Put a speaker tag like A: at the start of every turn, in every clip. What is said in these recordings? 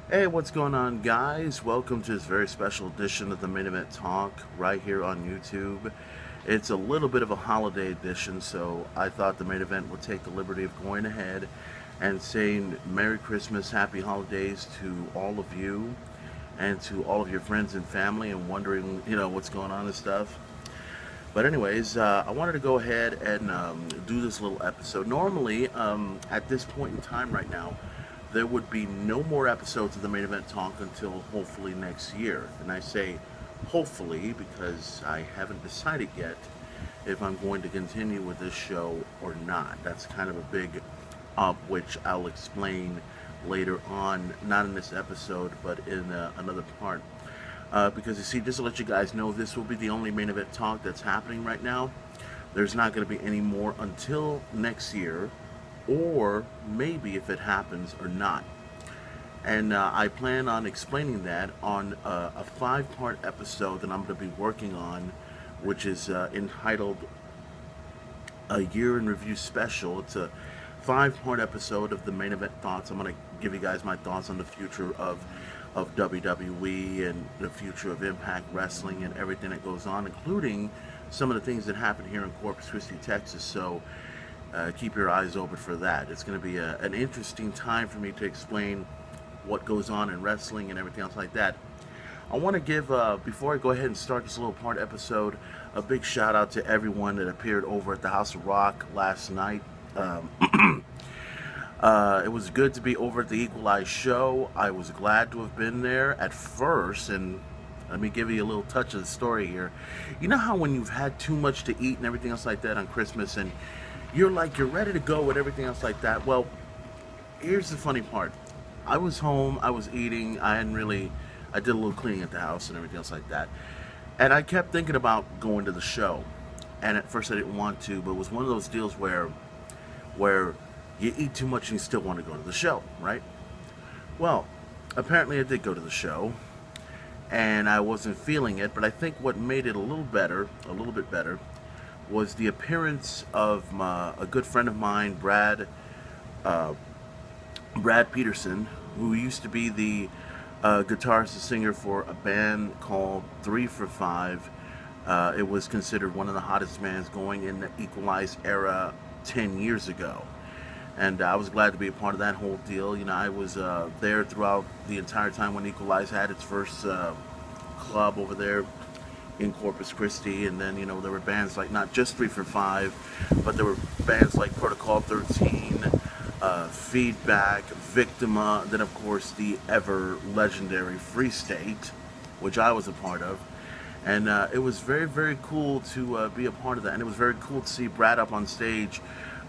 A: Hey, what's going on, guys? Welcome to this very special edition of the Main Event Talk right here on YouTube. It's a little bit of a holiday edition, so I thought the main event would take the liberty of going ahead and saying Merry Christmas, Happy Holidays to all of you and to all of your friends and family, and wondering, what's going on and stuff. But anyways, I wanted to go ahead and do this little episode. Normally, at this point in time right now, there would be no more episodes of the Main Event Talk until hopefully next year. And I say hopefully because I haven't decided yet if I'm going to continue with this show or not. That's kind of a big up, which I'll explain later on, not in this episode, but in another part. Because you see, just to let you guys know, this will be the only Main Event Talk that's happening right now. There's not going to be any more until next year, or maybe if it happens or not. And I plan on explaining that on a 5-part episode that I'm going to be working on, which is entitled A Year in Review Special. It's a 5-part episode of the Main Event Thoughts. I'm going to give you guys my thoughts on the future of WWE and the future of Impact Wrestling and everything that goes on, including some of the things that happen here in Corpus Christi, Texas. So keep your eyes open for that. It's going to be an interesting time for me to explain what goes on in wrestling and everything else like that. I want to give, before I go ahead and start this little part episode, a big shout out to everyone that appeared over at the House of Rock last night. It was good to be over at the Equalize show. I was glad to have been there at first, and let me give you a little touch of the story here. You know how when you've had too much to eat and everything else like that on Christmas, and you're ready to go with everything else like that? Well, here's the funny part. I was home, I was eating, I did a little cleaning at the house and everything else like that. And I kept thinking about going to the show. And at first I didn't want to, but it was one of those deals where you eat too much and you still want to go to the show, right? Well, apparently I did go to the show, and I wasn't feeling it, but I think what made it a little bit better, was the appearance of a good friend of mine, Brad Peterson, who used to be the guitarist and singer for a band called 3 for 5. It was considered one of the hottest bands going in the Equalize era 10 years ago. And I was glad to be a part of that whole deal. I was there throughout the entire time when Equalize had its first club over there in Corpus Christi. And then, there were bands like not just 3 for 5, but there were bands like Protocol 13, Feedback, Victima, then of course the ever legendary Free State, which I was a part of. And it was very, very cool to be a part of that. And it was very cool to see Brad up on stage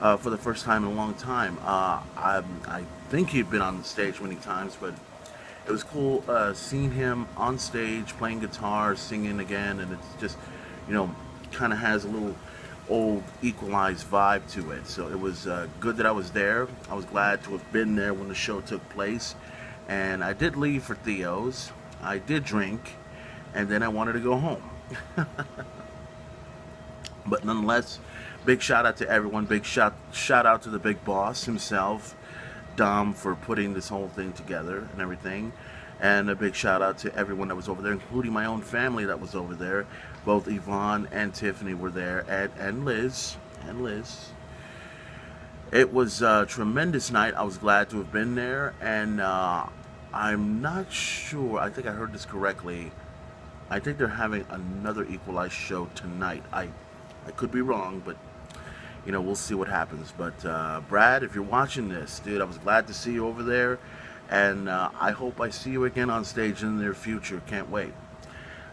A: for the first time in a long time. I think he'd been on the stage many times, but it was cool seeing him on stage playing guitar, singing again, and it's just, kind of has a little old Equalized vibe to it. So it was good that I was there. I was glad to have been there when the show took place. And I did leave for Theo's. I did drink, and then I wanted to go home. But nonetheless, big shout out to everyone. Big shout out to the big boss himself, Dom, for putting this whole thing together and everything. And a big shout out to everyone that was over there, including my own family that was over there. Both Yvonne and Tiffany were there, and Liz. It was a tremendous night. I was glad to have been there, and I'm not sure. I think I heard this correctly. I think they're having another Equalize show tonight. I could be wrong, but we'll see what happens. But Brad, if you're watching this, dude, I was glad to see you over there, and I hope I see you again on stage in the near future. Can't wait.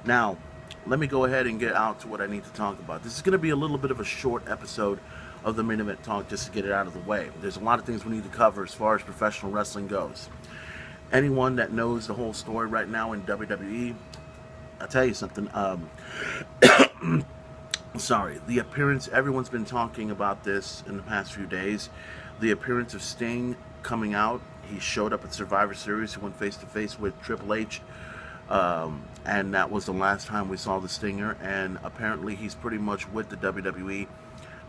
A: Now, let me go ahead and get out to what I need to talk about. This is going to be a little bit of a short episode of the Main Event Talk, just to get it out of the way. There's a lot of things we need to cover as far as professional wrestling goes. Anyone that knows the whole story right now in WWE, I'll tell you something. Sorry, the appearance, everyone's been talking about this in the past few days. The appearance of Sting coming out. He showed up at Survivor Series. He went face to face with Triple H. And that was the last time we saw the Stinger. And apparently he's pretty much with the WWE.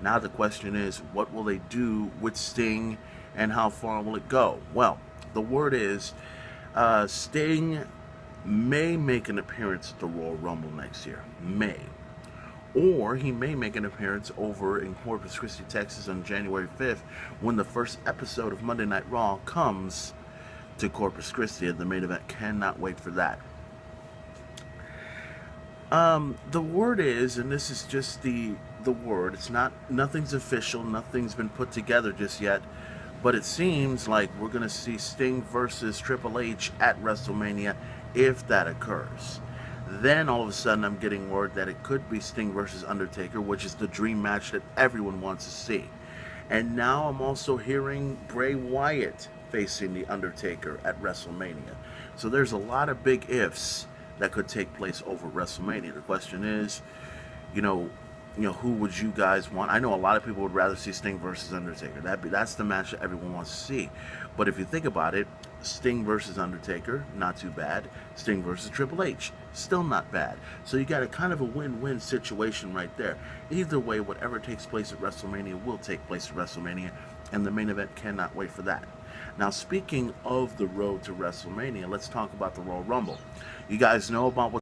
A: Now the question is, what will they do with Sting and how far will it go? Well, the word is, Sting may make an appearance at the Royal Rumble next year. May. Or he may make an appearance over in Corpus Christi, Texas on January 5th when the first episode of Monday Night Raw comes to Corpus Christi, and the main event. Cannot wait for that. The word is, and this is just the word, it's not, nothing's official, nothing's been put together just yet, but it seems like we're going to see Sting versus Triple H at WrestleMania if that occurs. Then all of a sudden I'm getting word that it could be Sting versus Undertaker, which is the dream match that everyone wants to see. And now I'm also hearing Bray Wyatt facing the Undertaker at WrestleMania. So there's a lot of big ifs that could take place over WrestleMania. The question is, who would you guys want? I know a lot of people would rather see Sting versus Undertaker. That's the match that everyone wants to see. But if you think about it, Sting versus Undertaker, not too bad. Sting versus Triple H, still not bad. So you got a kind of a win-win situation right there. Either way, whatever takes place at WrestleMania will take place at WrestleMania, and the main event cannot wait for that. Now, speaking of the road to WrestleMania, let's talk about the Royal Rumble. You guys know about what